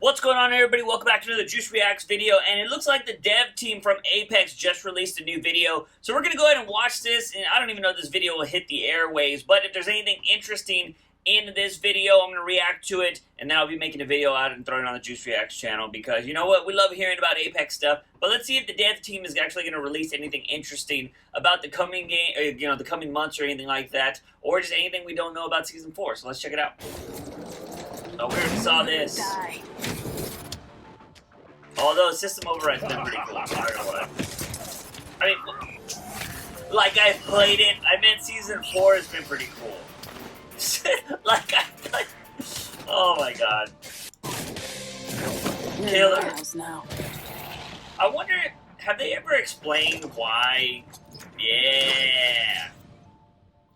What's going on, everybody? Welcome back to another Juice Reacts video, and it looks like the dev team from Apex just released a new video, so we're going to go ahead and watch this, and I don't even know if this video will hit the airwaves, but if there's anything interesting in this video, I'm going to react to it, and then I'll be making a video out and throwing it on the Juice Reacts channel, because you know what? We love hearing about Apex stuff, but let's see if the dev team is actually going to release anything interesting about the coming game, the coming months or anything like that, or just anything we don't know about Season 4, so let's check it out. Oh, we already saw this. Although system override's been pretty cool, so I don't know what. I mean, like I've played it. I meant Season 4 has been pretty cool. Oh my god. Killer. I wonder, have they ever explained why? Yeah.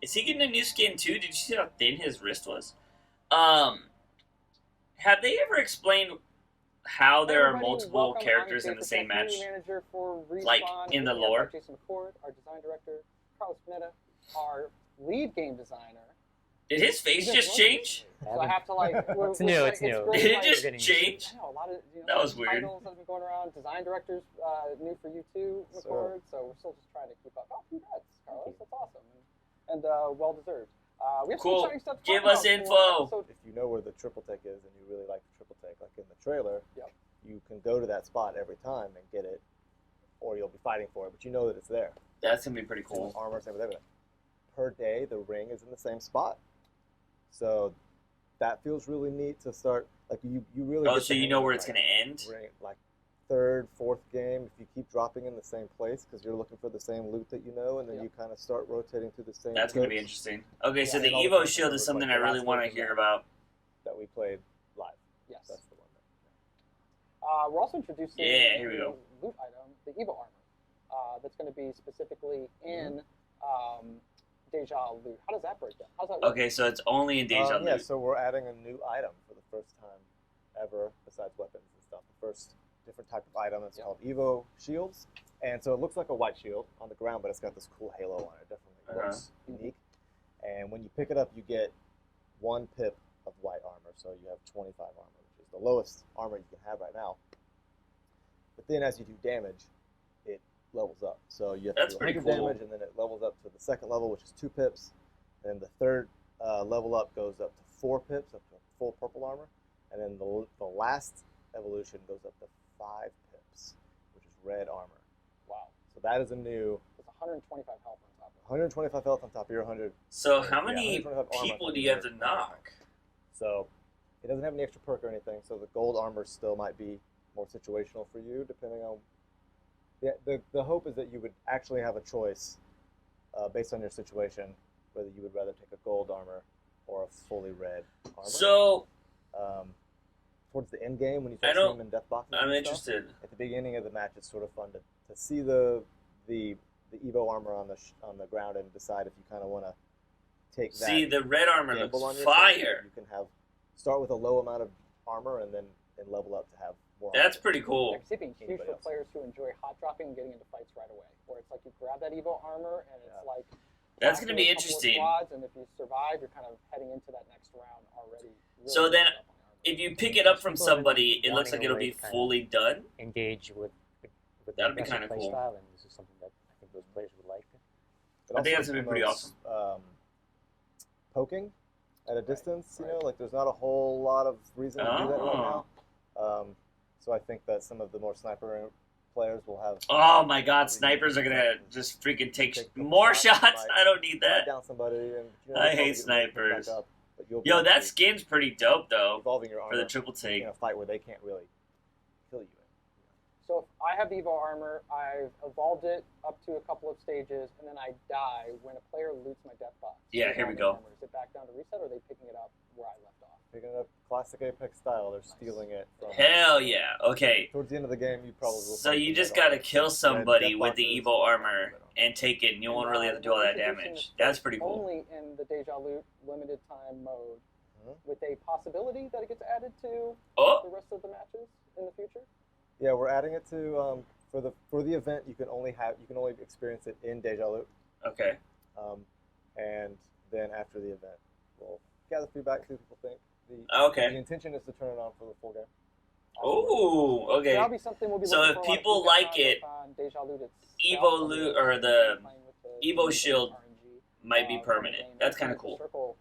Is he getting a new skin too? Did you see how thin his wrist was? Have they ever explained how there are multiple characters in the same match? Like, in the lore? Jason McCord, our design director, Carlos Pineda, our lead game designer. Did his face just change? So I have to like... It's new, it's new. Did it just change? I know, a lot of, that was weird. Titles have been going around. Design directors new for you too, McCord. So we're still just trying to keep up. Oh, congrats, Carlos. That's awesome. And well deserved. We have cool. some exciting stuff to Give talk us about info. If you know where the triple take is and you really like the triple take, like in the trailer, yep, you can go to that spot every time and get it, or you'll be fighting for it, but you know that it's there. That's going to be pretty cool. Armor, same with everything. Per day, the ring is in the same spot. So that feels really neat to start. Like you really. Oh, so you know where it's going to end? Ring, like third, fourth game, if you keep dropping in the same place because you're looking for the same loot that you know, and then you kind of start rotating through the same. That's going to be interesting. Okay, so the Evo Shield is something I really want to hear about. That we played live. Yes, that's the one. We're also introducing here we go. A loot item, the Evo armor, that's going to be specifically in Deja Loot. How does that break down? How's that work? Okay, so it's only in Deja Loot. Yeah, so we're adding a new item for the first time ever, besides weapons and stuff. The first different type of item. It's called Evo Shields, and so it looks like a white shield on the ground, but it's got this cool halo on it. It definitely looks unique. And when you pick it up, you get 1 pip of white armor, so you have 25 armor, which is the lowest armor you can have right now. But then as you do damage, it levels up. So you have to do 100 damage, and then it levels up to the second level, which is 2 pips. And the third level up goes up to 4 pips, up to full purple armor. And then the last evolution goes up to 5 pips, which is red armor. Wow. So that is a new... It's 125 health on top of it. 125 health on top of your 100. So how many people do you have to knock? So it doesn't have any extra perk or anything, so the gold armor still might be more situational for you, depending on... Yeah, the hope is that you would actually have a choice based on your situation, whether you would rather take a gold armor or a fully red armor. So... towards the end game, when you start seeing them in death boxes, I'm interested. At the beginning of the match, it's sort of fun to see the Evo armor on the ground and decide if you kind of want to take that. See, the red armor looks fire. You can start with a low amount of armor and then level up to have more. That's pretty cool. It's being huge for players who enjoy hot dropping and getting into fights right away. Where it's like you grab that Evo armor and it's like. That's going to be interesting. Squads, and if you survive, you're kind of heading into that next round already. Really so then. If you pick it up from somebody, it looks like it'll be fully done. Engage with that'd be kind of cool. Style, and this is something that I think those players would like. I think that's gonna be pretty awesome. Poking at a distance, you know, like there's not a whole lot of reason to do that right now. So I think that some of the more sniper players will have. Oh my God, snipers are gonna just freaking take more shots. I don't need that. Down somebody, and I hate snipers. Yo, that skin's pretty dope, though, for the triple take. In a fight where they can't really kill you. So if I have the Evo armor, I've evolved it up to a couple of stages, and then I die when a player loots my death box. Yeah, here we go. Is it back down to reset, or are they picking it up where I left off? Picking it up classic Apex style. They're stealing it from... Hell yeah. Okay. Towards the end of the game, you probably will... So you just gotta kill somebody with the Evo armor and take it, and you won't really have to do all that damage. That's pretty cool. Only in the Deja Loot limited time mode, with a possibility that it gets added to the rest of the matches in the future. Yeah, we're adding it to for the event. You can only experience it in Deja Loot. Okay. And then after the event, we'll gather feedback, see what people think. Okay. The intention is to turn it on for the full game. Oh, okay. That'll be something we'll be So looking if for a lot of people feedback like on it, on Deja Loot itself, Evo Loot or the playing with Evo Shield RNG, might be from the permanent. game, That's and kind of the cool. Circle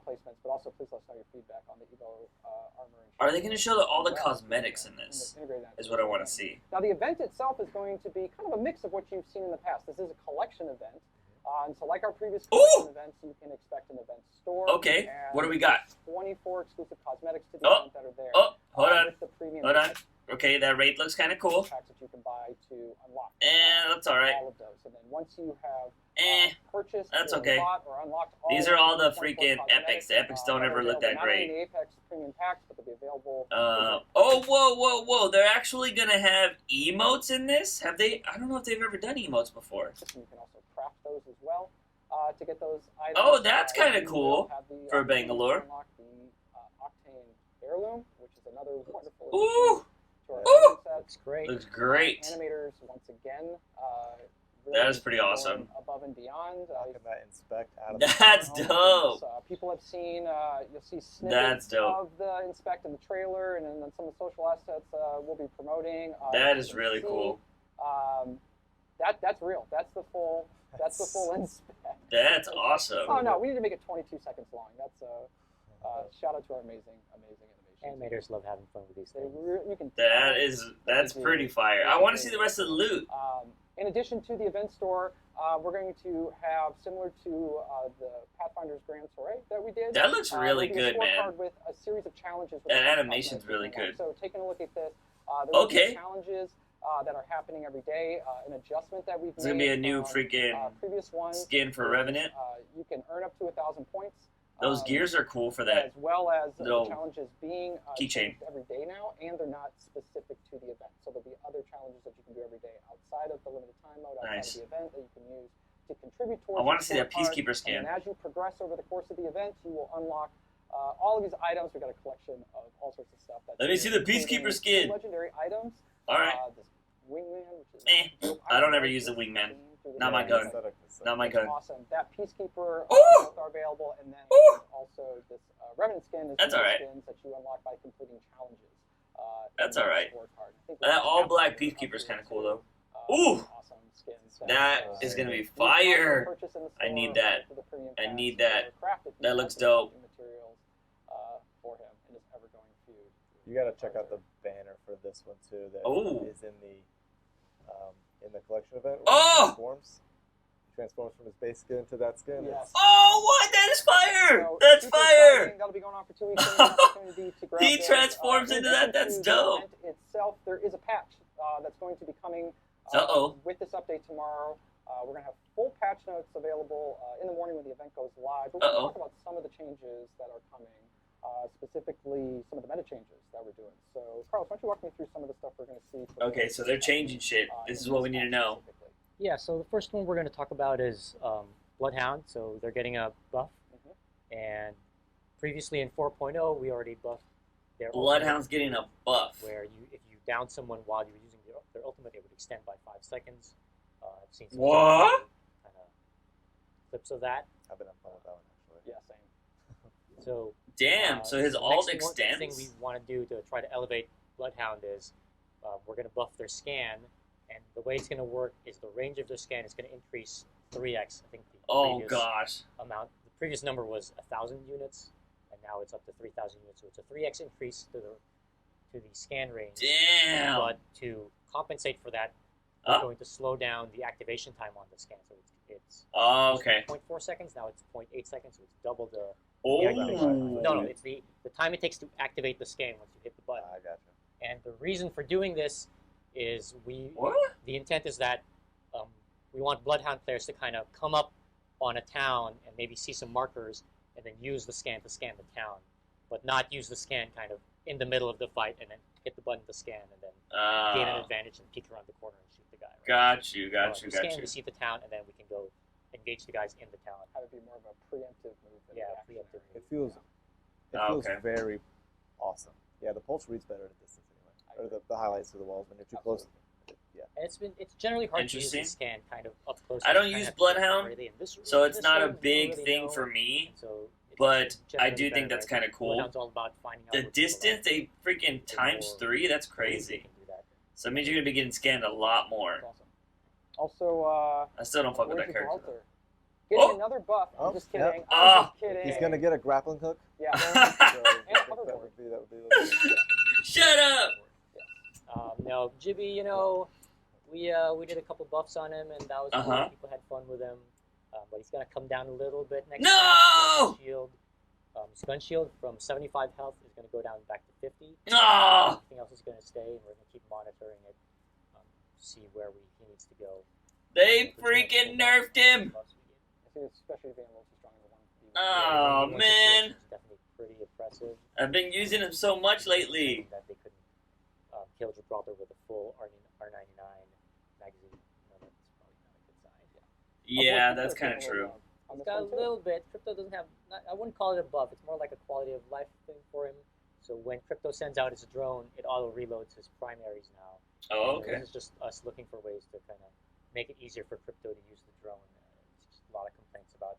placements, but also please let us know your feedback on the Evo armor. And Are they going to show all the as well. cosmetics in this? Integrate that Is into what I the want to game. see. Now the event itself is going to be kind of a mix of what you've seen in the past. This is a collection event. And so like our previous collection events, you can expect an event store. Okay, what do we got? 24 exclusive cosmetics to the Oh, event that are there. Oh, hold on. With the premium Hold on. Okay, that rate looks kind of cool. packs that you can buy to unlock. That's all right. All of those. And then once you have purchased That's or okay. bought or unlocked all These are all the 24 freaking cosmetics, epics. The epics don't that are ever look that available not only in great. the Apex premium packs, but they'll be available. Oh, whoa. They're actually going to have emotes in this? Have they? I don't know if they've ever done emotes before. You can also craft those as well to get those items. Oh, that's kinda you cool will have the for opportunity to Bangalore. Unlock the Octane Heirloom, which is another wonderful Ooh. addition to our Ooh. item set. Looks great. Looks great. Animators, once again, That is really pretty going awesome. Above and beyond. How can that inspect out of That's the dope. People have seen, you'll see That's snippets dope. of the Inspect in the trailer, and then some of the social assets we'll be promoting. That you is can really see, cool. That's real. That's the full Inspect. That's awesome. Oh no, we need to make it 22 seconds long. That's shout out to our amazing animation. Animators love having fun with these things. You can That's pretty fire. I want to see the rest of the loot. In addition to the event store, we're going to have, similar to the Pathfinder's Grand Soiree that we did. That looks really there'll be a good, man. scorecard with a series of challenges. That with animation's cosmetics really you can good. unlock. So taking a look at this, there will Okay. be challenges that are happening every day. An adjustment that we've It's made. going to be a new from, freaking previous ones. skin for Revenant. You can earn up to 1,000 points. Those gears are cool for that. As well as little the challenges being keychain. changed every day now, and they're not specific to the event. So there'll be other challenges that you can do every day outside of the limited time mode, outside Nice. of the event, that you can use to contribute towards. I want to the see that scorecard. Peacekeeper skin. And as you progress over the course of the event, you will unlock all of these items. We've got a collection of all sorts of stuff. Let me see the including Peacekeeper skin. Legendary items. All right. This wingman, which is I don't ever use the wingman. Not my gun. Not my gun. Awesome. That Peacekeeper Ooh! both are available, and then Ooh! also this Revenant skin is That's one of the alright. skins that you unlock by completing challenges. That's in the alright. scorecard. I think That we're all up black to Peacekeeper's kind of cool, to, though. Ooh! Awesome skins. That is going to be fire. I need that. I need that. That looks dope. Materials for him in his ever-going feud. You got to check out the banner for this one too. That Oh. is in the collection event. Oh! He transforms from his base skin to that skin. Yes. Oh, what? That is fire! So, That's super fire! exciting. That'll be going on for 2 weeks. There's an opportunity to grab He those. transforms In into that. addition That's to dope. The event itself, there is a patch that's going to be coming with this update tomorrow. We're going to have full patch notes available in the morning when the event goes live. But we're going to talk about some of the changes that are coming, specifically some of the meta changes that we're doing. So, Carlos, why don't you walk me through some of the stuff we're going to see? Okay, so they're changing shit. This is what we need to know. Yeah, so the first one we're going to talk about is Bloodhound. So they're getting a buff. And previously in 4.0, we already buffed their Bloodhound's getting a buff. where if you down someone while you're using their ultimate, it would extend by 5 seconds. I've seen some What? kind of clips of that. I've been having fun with that one actually. Yeah, same. So Damn, so his the alt next extends? thing we want to do to try to elevate Bloodhound is we're going to buff their scan, and the way it's going to work is the range of their scan is going to increase 3x. I think the Oh, previous gosh. amount, the previous number was 1,000 units, and now it's up to 3,000 units. So it's a 3x increase to the scan range. Damn. But to compensate for that, we're going to slow down the activation time on the scan. So it's Oh, okay. 0.4 seconds. Now it's 0.8 seconds. So it's double the Oh. activation. No, it's the time it takes to activate the scan once you hit the button. I gotcha. And the reason for doing this is What? the intent is that we want Bloodhound players to kind of come up on a town and maybe see some markers and then use the scan to scan the town, but not use the scan kind of in the middle of the fight and then hit the button to scan and then gain an advantage and peek around the corner and shoot the guy. Right? Got you. We scan, we see the town, and then we can go engage the guys in the town. Have it be more of a preemptive move than Yeah, reactionary. preemptive. It feels Okay. very awesome. Yeah, the pulse reads better at a distance anyway. Or the highlights to the walls when you're too close. Yeah. And it's generally hard to use Interesting. the scan kind of up close. I don't You kinda use have to look Bloodhound, where are they in this room, so in it's this not a room? You don't big really thing know. for me. So but I generally do think better, that's right? kind of cool. Bloodhound's all about finding out The where people distance, they freaking The times more 3. That's are. You crazy. can do that. So it means you're gonna be getting scanned a lot more. That's awesome. Also, I still don't fuck with where's that character. Gibraltar? Getting Oh! another buff. I'm just kidding. Yep. I'm just kidding. He's gonna get a grappling hook. Yeah. So I think that hoverboard. would be really good. Shut up! No, Jibby, you know, we did a couple buffs on him, and that was cool. People had fun with him. But he's gonna come down a little bit next time. No! Shield. His gun shield from 75 health is gonna go down back to 50. No! Everything else is gonna stay, and we're gonna keep monitoring it, see where he needs to go. They freaking nerfed him! I think especially being a little too strong in the one. Oh, Yeah, man. it's definitely pretty impressive. I've been using him so much lately. That they couldn't kill Gibraltar with a full R99 magazine. No, that's probably not a good sign. Yeah, that's kind of true. He's got a little bit. Crypto doesn't have. I wouldn't call it a buff. It's more like a quality of life thing for him. So when Crypto sends out his drone, it auto reloads his primaries now. Oh, And okay. This is just us looking for ways to kind of make it easier for Crypto to use the drone. It's just a lot of complaints about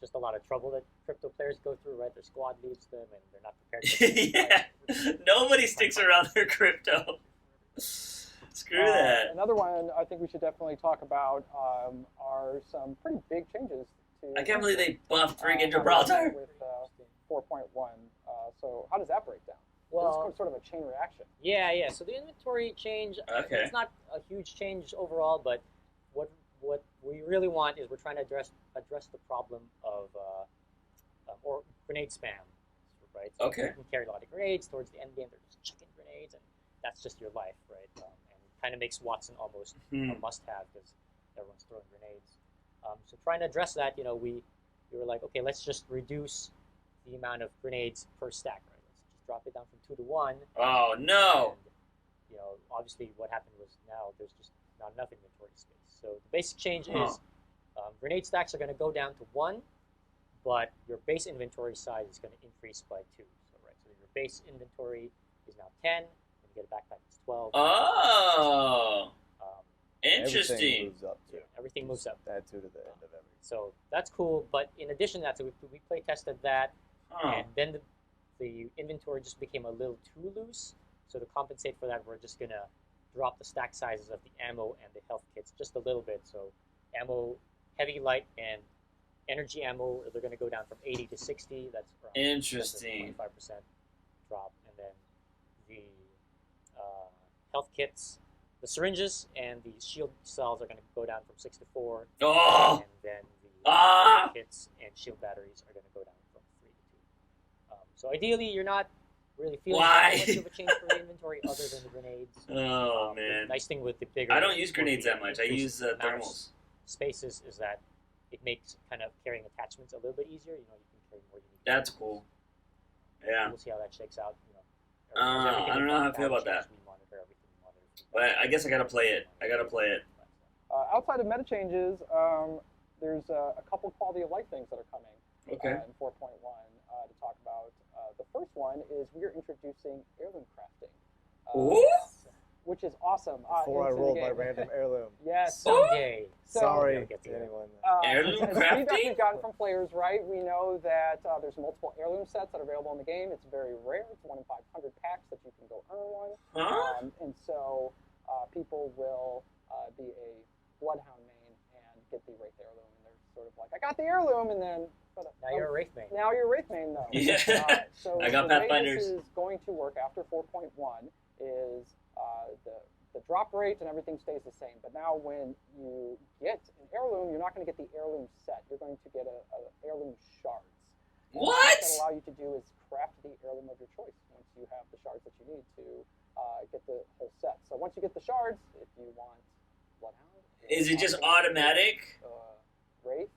just a lot of trouble that Crypto players go through. Right, their squad leaves them, and they're not prepared. Yeah, nobody sticks around their crypto. Screw that. Another one I think we should definitely talk about are some pretty big changes to. I can't believe they buffed freaking Gibraltar. With 4.1. So how does that break down? Well, it's sort of a chain reaction. Yeah. So the inventory change. Okay. It's not a huge change overall, but what we really want is we're trying to address the problem of or grenade spam, right? So Okay. you can carry a lot of grenades towards the end game. They're just chucking grenades, and that's just your life, right? And kind of makes Watson almost a must-have because everyone's throwing grenades. So trying to address that, you know, we were like, okay, let's just reduce the amount of grenades per stack, right? Let's just drop it down from 2 to 1. Oh, no. And, you know, obviously what happened was now there's just not enough inventory space. So the basic change is grenade stacks are going to go down to 1, but your base inventory size is going to increase by 2. So, right, so your base inventory is now 10, and you get a backpack that's 12. Oh, interesting. Everything moves up too. Everything moves up. Add 2 to the end of every. So that's cool, but in addition to that, so we play tested that, and then the inventory just became a little too loose. So to compensate for that, we're just going to drop the stack sizes of the ammo and the health kits just a little bit. So ammo, heavy, light, and energy ammo, they're going to go down from 80 to 60. That's around Interesting. 25% drop. And then the health kits, the syringes and the shield cells are going to go down from 6 to 4. Oh. And then the kits and shield batteries are going to go down from 3 to 2. So ideally, you're not really feeling much of a change for the inventory other than the grenades. Oh, man. The nice thing with the bigger... I don't use grenades that much. I use thermals. Spaces is that it makes kind of carrying attachments a little bit easier. You know, you can carry more unique. That's cool. Yeah. We'll see how that shakes out. You know, I don't know how I feel about that. But I guess I gotta play it. Outside of meta changes, there's a couple quality of life things that are coming in 4.1 to talk about. The first one is we're introducing heirloom crafting, which is awesome. Before I rolled my random heirloom. Yes, someday. Sorry to anyone. Heirloom as feedback crafting? we've gotten from players, right? We know that there's multiple heirloom sets that are available in the game. It's very rare. It's 1 in 500 packs that you can go earn one. And so people will be a Bloodhound main and get the Wraith heirloom, and they're sort of like, I got the heirloom, and then now you're a Wraith main. Now you're a Wraith main, though. Yeah. So I got the way Pathfinders. this is going to work after 4.1 is the drop rate and everything stays the same. But now when you get an heirloom, you're not going to get the heirloom set. You're going to get a heirloom shards. And What? What that allow you to do is craft the heirloom of your choice once you have the shards that you need to get the whole set. So once you get the shards, if you want Bloodhound, Is it just automatic? Wraith,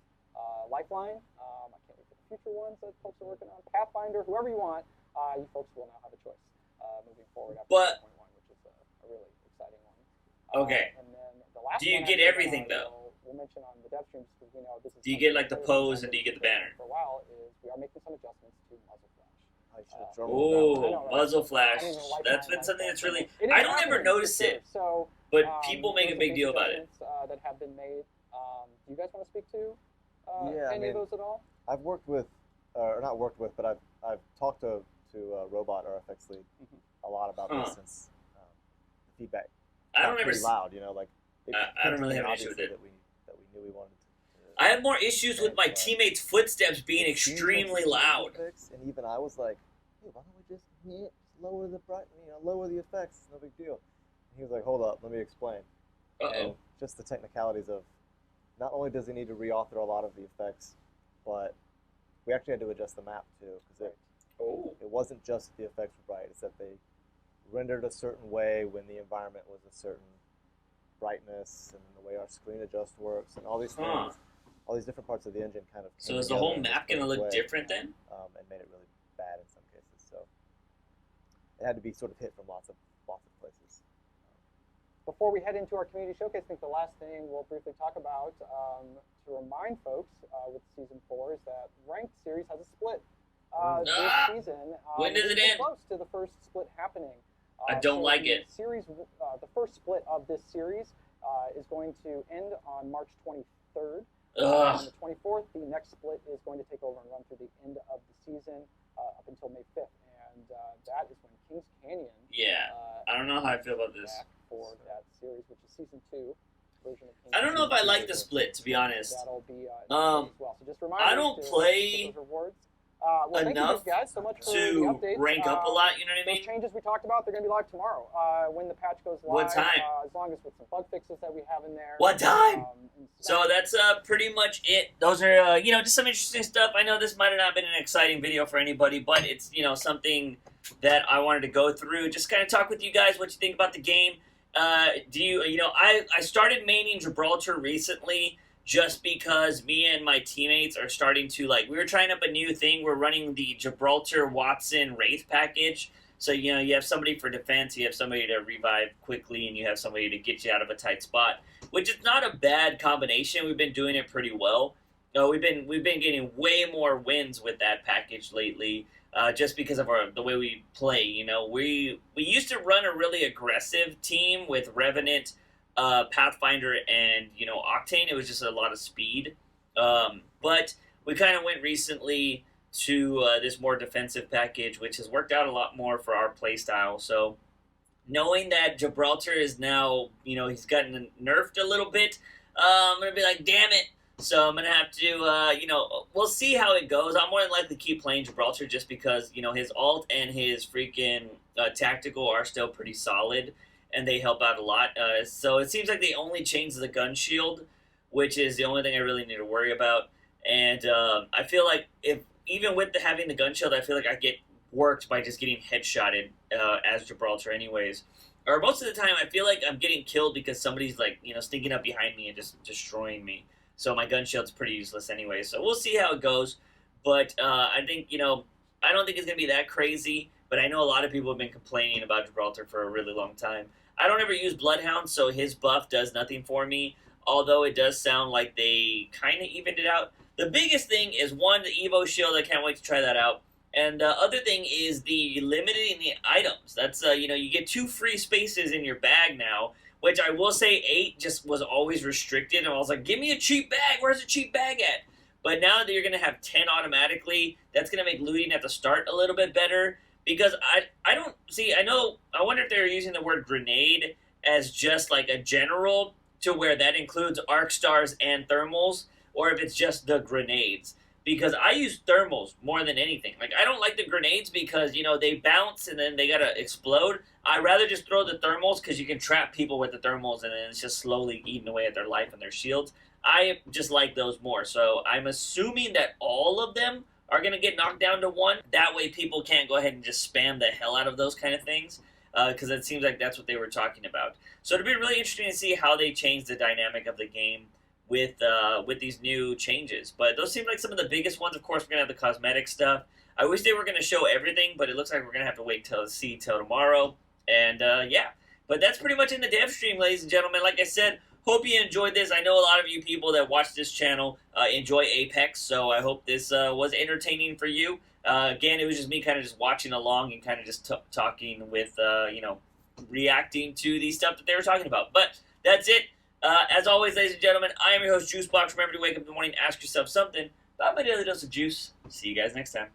Lifeline. I can't wait for the future ones that folks are working on. Pathfinder, whoever you want, you folks will now have a choice moving forward after 4.1, which is a really exciting one. Okay. And then the last Do you one get after everything, that, though? We'll mention on the Devstream because we know this is. Do you get like the pose and do you get the banner? For a while, is we are making some adjustments to muzzle flash. I should have drummed that one. Oh, muzzle flash. That's been something that's really. I don't ever notice it, but people make a big deal about it. That have been made. Do you guys want to speak to Yeah, any of those at all? I've worked with or not worked with, but I've talked to Robot RFX League a lot about this since the feedback. I don't pretty loud, like I don't really have an issue with it. That we knew we wanted to. I have more issues with my teammates' footsteps being extremely loud. And even I was like, hey, why don't we just lower the lower the effects? No big deal. And he was like, hold up, let me explain. And just the technicalities of, not only does he need to reauthor a lot of the effects, but we actually had to adjust the map too, because it wasn't just the effects were bright. It's that they rendered a certain way when the environment was a certain brightness, and the way our screen adjust works, and all these things, all these different parts of the engine kind of. So is the whole map going to look different then? And made it really bad in some cases. So it had to be sort of hit from lots of places. Before we head into our community showcase, I think the last thing we'll briefly talk about, to remind folks with Season 4, is that Ranked Series has a split this season. When does it end? Close to the first split happening. I don't like it. The first split of this series is going to end on March 23rd. On the 24th, the next split is going to take over and run through the end of the season up until May 5th. And that is when Kings Canyon. Yeah, I don't know how I feel about this. For that series, which is Season 2 version of Kings. I don't know if I like the split, to be honest. That'll be as well. So just remind I don't play those rewards. enough thank you guys so much for to the updates. rank up a lot, you know what I mean? Those changes we talked about, they're going to be live tomorrow when the patch goes live. What time? As long as with some bug fixes that we have in there. What time? So that's pretty much it. Those are, just some interesting stuff. I know this might have not been an exciting video for anybody, but it's, something that I wanted to go through. Just kind of talk with you guys what you think about the game. I started maining Gibraltar recently just because me and my teammates are starting to, we were trying up a new thing. We're running the Gibraltar Watson Wraith package. So, you have somebody for defense, you have somebody to revive quickly, and you have somebody to get you out of a tight spot, which is not a bad combination. We've been doing it pretty well. We've been getting way more wins with that package lately. Just because of the way we play, we used to run a really aggressive team with Revenant, Pathfinder, and Octane. It was just a lot of speed, but we kind of went recently to this more defensive package, which has worked out a lot more for our playstyle. So knowing that Gibraltar is now, he's gotten nerfed a little bit, I'm gonna be like, damn it. So I'm going to have to, we'll see how it goes. I'm more than likely to keep playing Gibraltar just because, his ult and his freaking tactical are still pretty solid, and they help out a lot. So it seems like they only changed the gun shield, which is the only thing I really need to worry about. And I feel like even with having the gun shield, I feel like I get worked by just getting headshotted as Gibraltar anyways. Or most of the time, I feel like I'm getting killed because somebody's, sneaking up behind me and just destroying me. So my gun shield's pretty useless anyway. So we'll see how it goes. But I think, I don't think it's going to be that crazy. But I know a lot of people have been complaining about Gibraltar for a really long time. I don't ever use Bloodhound, so his buff does nothing for me. Although it does sound like they kind of evened it out. The biggest thing is, one, the Evo shield. I can't wait to try that out. And the other thing is the limiting the items. That's, you get 2 free spaces in your bag now. Which I will say 8 just was always restricted. And I was like, give me a cheap bag. Where's the cheap bag at? But now that you're going to have 10 automatically, that's going to make looting at the start a little bit better. Because I don't see, I wonder if they're using the word grenade as just like a general to where that includes arc stars and thermals. Or if it's just the grenades. Because I use thermals more than anything. I don't like the grenades because, they bounce and then they gotta explode. I'd rather just throw the thermals because you can trap people with the thermals and then it's just slowly eating away at their life and their shields. I just like those more. So I'm assuming that all of them are gonna get knocked down to 1. That way people can't go ahead and just spam the hell out of those kind of things. Because it seems like that's what they were talking about. So it'll be really interesting to see how they change the dynamic of the game with these new changes. But those seem like some of the biggest ones. Of course, we're going to have the cosmetic stuff. I wish they were going to show everything, but it looks like we're going to have to wait till tomorrow. And, yeah. But that's pretty much in the Devstream, ladies and gentlemen. Like I said, hope you enjoyed this. I know a lot of you people that watch this channel enjoy Apex, so I hope this was entertaining for you. Again, it was just me kind of just watching along and kind of just talking with, reacting to the stuff that they were talking about. But that's it. As always, ladies and gentlemen, I am your host, JUICEBOX. Remember to wake up in the morning and ask yourself something. Bye, my daily dose of juice. See you guys next time.